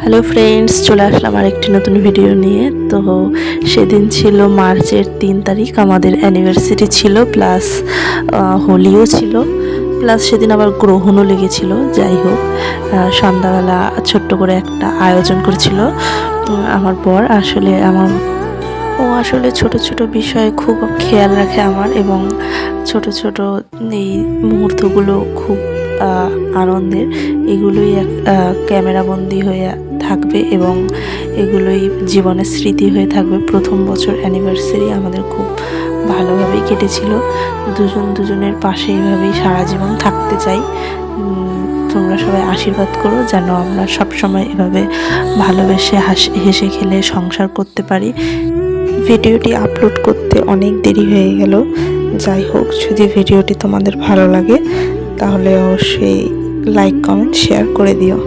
Hello friends, চলে আসলাম আরেকটি নতুন ভিডিও নিয়ে। তো সেদিন ছিল মার্চের 3 তারিখ, আমাদের অ্যানিভার্সারি ছিল, প্লাস হোলিও ছিল, প্লাস সেদিন আবার গ্রহণও লেগেছিল। যাই হোক, সন্ধ্যাবেলা ছোট্ট করে একটা আয়োজন করেছিল আমার বর। ও আসলে ছোট ছোট বিষয়ে খুব খেয়াল রাখে আমার, এবং ছোট ছোট এই মুহূর্তগুলো খুব আনন্দের। এগুলোই ক্যামেরাবন্দি হয়ে থাকবে এবং এগুলোই জীবনের স্মৃতি হয়ে থাকবে। প্রথম বছর অ্যানিভার্সারি আমাদের খুব ভালোভাবেই কেটেছিল। দুজনের পাশে এইভাবেই সারা জীবন থাকতে চাই। তোমরা সবাই আশীর্বাদ করো যেন আমরা সবসময় এভাবে ভালোবেসে হেসে খেলে সংসার করতে পারি। ভিডিওটি আপলোড করতে অনেক দেরি হয়ে গেল। যাই হোক, যদি ভিডিওটি তোমাদের ভালো লাগে তাহলে অবশ্যই লাইক, কমেন্ট, শেয়ার করে দিও।